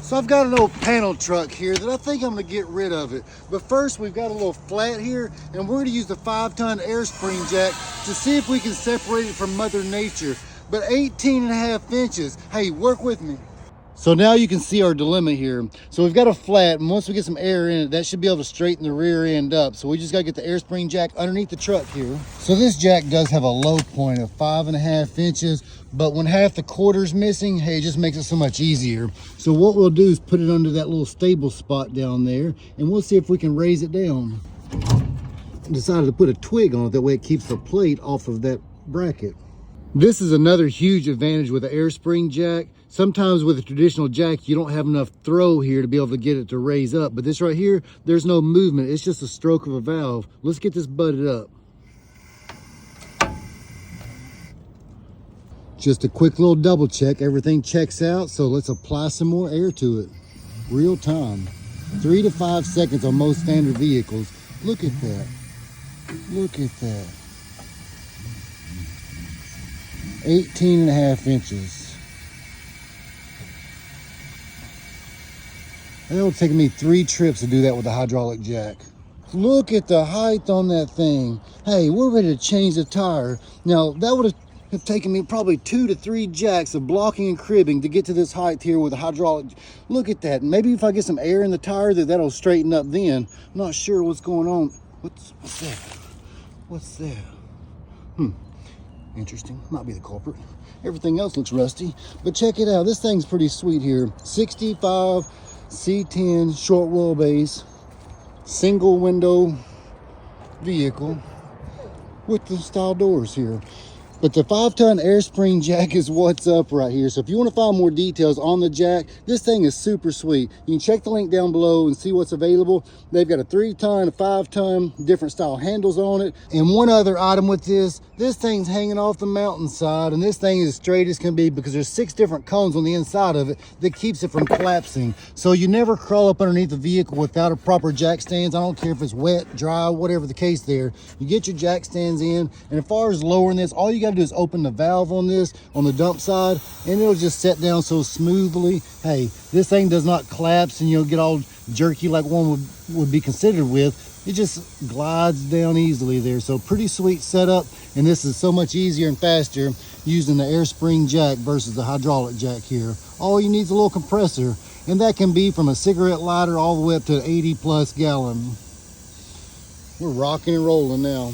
So I've got a little panel truck here that I think I'm gonna get rid of it. But first we've got a little flat here and we're gonna use the 5-ton air spring jack to see if we can separate it from Mother Nature. But 18.5 inches, hey, work with me. So now you can see our dilemma here. So we've got a flat, and once we get some air in it, that should be able to straighten the rear end up. So we just gotta get the air spring jack underneath the truck here. So this jack does have a low point of 5.5 inches, but when half the quarter's missing, hey, it just makes it so much easier. So what we'll do is put it under that little stable spot down there, and we'll see if we can raise it down. I decided to put a twig on it, that way it keeps the plate off of that bracket. This is another huge advantage with the air spring jack. Sometimes with a traditional jack, you don't have enough throw here to be able to get it to raise up. But this right here, there's no movement. It's just a stroke of a valve. Let's get this butted up. Just a quick little double check. Everything checks out. So let's apply some more air to it. Real time. 3 to 5 seconds on most standard vehicles. Look at that. Look at that. 18.5 inches. It'll take me 3 trips to do that with a hydraulic jack. Look at the height on that thing. Hey, we're ready to change the tire. Now, that would have taken me probably 2 to 3 jacks of blocking and cribbing to get to this height here with a hydraulic. Look at that. Maybe if I get some air in the tire, that'll straighten up then. I'm not sure what's going on. What's that? What's that? Interesting. Might be the culprit. Everything else looks rusty. But check it out. This thing's pretty sweet here. 65 C10 short wheelbase, single window vehicle with the style doors here. But the 5-ton air spring jack is what's up right here. So if you want to find more details on the jack, this thing is super sweet. You can check the link down below and see what's available. They've got a 3-ton, a 5-ton, different style handles on it. And one other item with this thing's hanging off the mountainside, and this thing is as straight as can be because there's 6 different cones on the inside of it that keeps it from collapsing. So you never crawl up underneath the vehicle without a proper jack stands. I don't care if it's wet, dry, whatever the case there. You get your jack stands in, and as far as lowering this, all you got to do is open the valve on this on the dump side and it'll just set down so smoothly. Hey, this thing does not collapse and you'll get all jerky like one would be considered with. It just glides down easily there. So pretty sweet setup, and this is so much easier and faster using the air spring jack versus the hydraulic jack here. All you need is a little compressor, and that can be from a cigarette lighter all the way up to 80+ gallon. We're rocking and rolling now.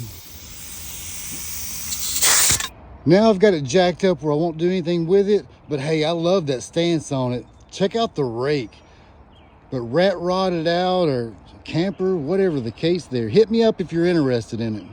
Now I've got it jacked up where I won't do anything with it, but hey, I love that stance on it. Check out the rake. But rat rotted out or camper, whatever the case there, hit me up if you're interested in it.